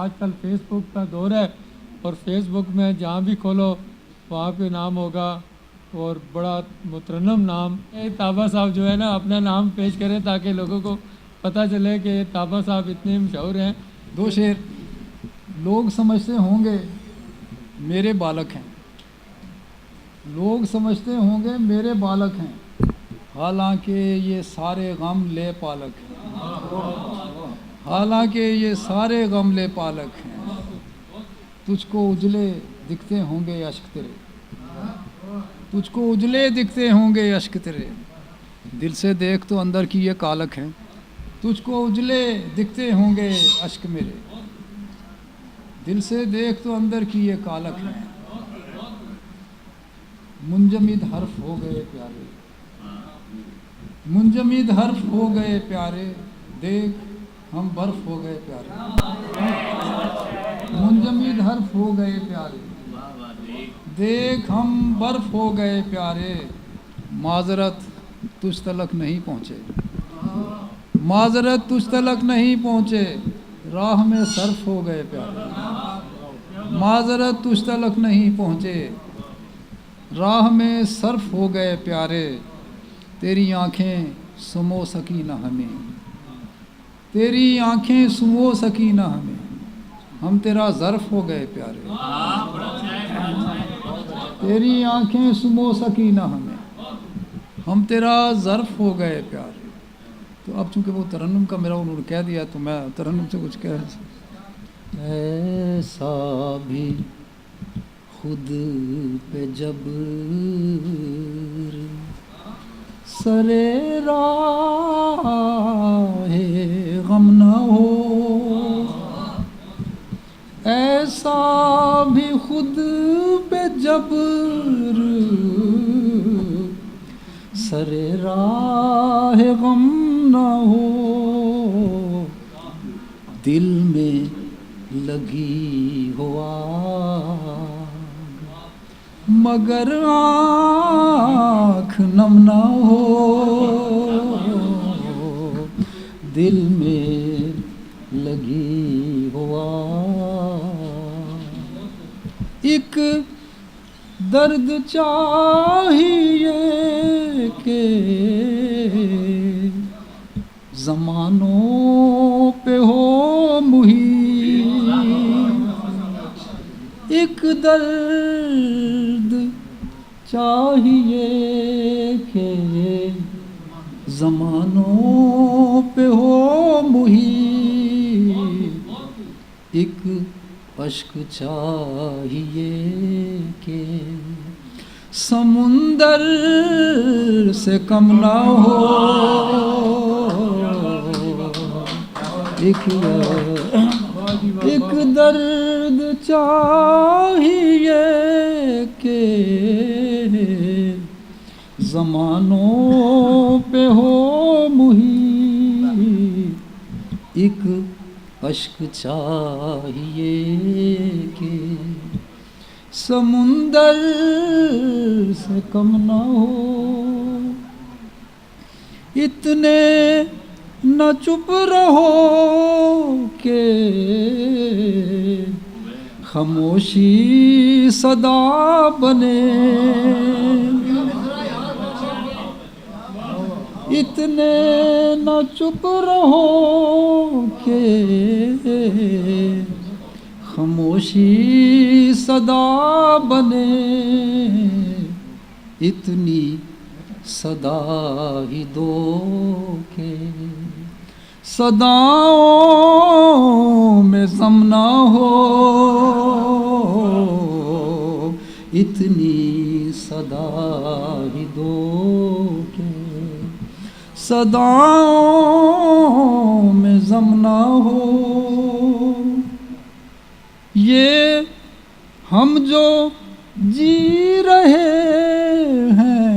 आजकल फेसबुक का दौर है और फेसबुक में जहाँ भी खोलो वहाँ पे नाम होगा और बड़ा मुतरन्नम नाम। ताबा साहब जो है ना अपना नाम पेश करें ताकि लोगों को पता चले कि ताबा साहब इतने मशहूर हैं। दो शेर। लोग समझते होंगे मेरे बालक हैं, लोग समझते होंगे मेरे बालक हैं, हालांकि ये सारे गम ले पालक हैं, हालांकि ये सारे गम ले पालक हैं। तुझको उजले दिखते होंगे अश्क तेरे, तुझको उजले दिखते होंगे अश्क तेरे, दिल से देख तो अंदर की ये कालक हैं। तुझको उजले दिखते होंगे अश्क मेरे, दिल से देख तो अंदर की ये कालक हैं। मुंजमिद हर्फ हो गए प्यारे, मुंजमिद हर्फ हो गए प्यारे, देख हम बर्फ हो गए प्यारे। मुंजमिद हर्फ हो गए प्यारे, देख हम बर्फ हो गए प्यारे। माजरत तुझ तलक नहीं पहुँचे, माजरत तुझ तलक नहीं पहुँचे, राह में सर्फ हो गए प्यारे। माजरत तुझ तलक नहीं पहुँचे, राह में सर्फ हो गए प्यारे। तेरी आँखें सुमो सकी ना हमें, तेरी आँखें सुमो सकी ना हमें, हम तेरा ज़र्फ हो गए प्यारे। तेरी आँखें सुमो सकी ना हमें, हम तेरा ज़र्फ हो गए प्यारे। तो अब चूँकि वो तरन्नुम का मेरा उन्होंने कह दिया तो मैं तरन्नुम से कुछ कह। ऐसा भी खुद पे जबर सरे राहे गम न हो, ऐसा भी खुद पे जबर सरे राहे गम न हो, दिल में लगी हो आग मगर आँख नम ना हो, दिल में लगी हो आग। एक दर्द चाहिए के ज़मानों पे हो मुहीब, एक दर्द चाहिए के ज़मानों पे हो मुहीब, एक अश्क चाहिए के समुंदर से कम ना हो, एक दर्द चाहिए के ज़मानों पे हो मुहीब, एक अश्क चाहिए के समुंदर से कम ना हो। इतने न चुप रहो के खामोशी सदा बने, इतने न चुप रहो के खामोशी सदा बने, इतनी सदा ही दो के सदाओं में ज़म ना हो, इतनी सदा ही दो के सदाओं में ज़म ना हो। ये हम जो जी रहे हैं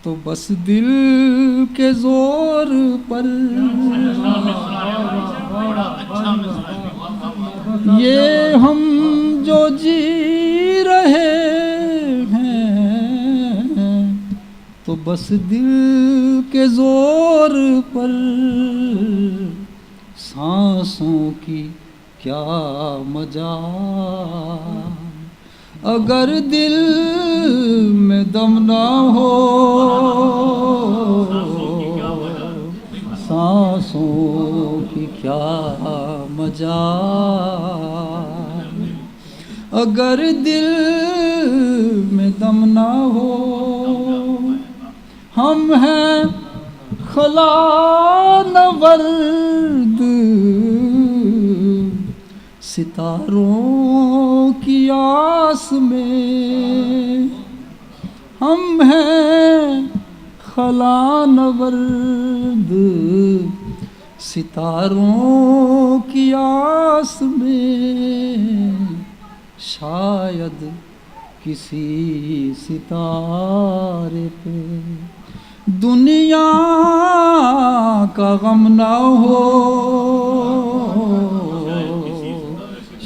तो बस दिल के जोर पर, ये हम जो जी रहे हैं तो बस दिल के जोर पर, सांसों की क्या मजाल, अगर दिल में दम ना हो, सांसों की क्या मजाल, अगर दिल में दम ना हो। हम हैं खला नवर्द, सितारों की आस में, हम हैं खला नवर्द, सितारों की आस में। शायद किसी सितारे पे दुनिया का गम ना हो,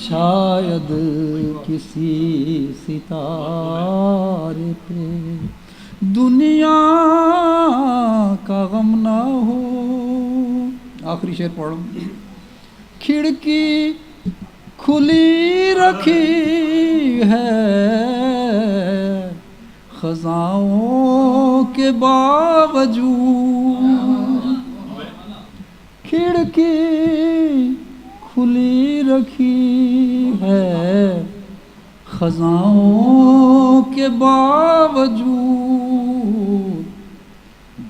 शायद किसी सितारे पे दुनिया का गम ना हो। आखिरी शेर पढ़ो। खिड़की खुली रखी है खज़ाओं के बावजूद, खिड़की खुली रखी है खज़ाओं के बावजूद।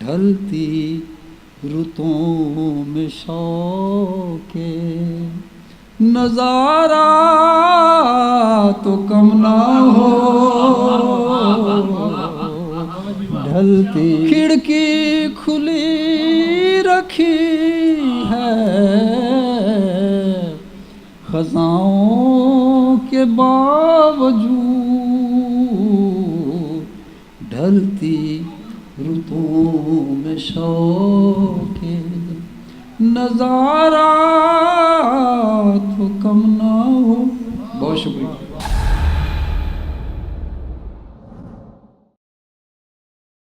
ढलती रुतों में शौक़े नज़ारा तो कम ना हो, ढलती खिड़की खुली रखी है खज़ाओं के बावजूद। ढलती रुतों में शौक़े नज़ारा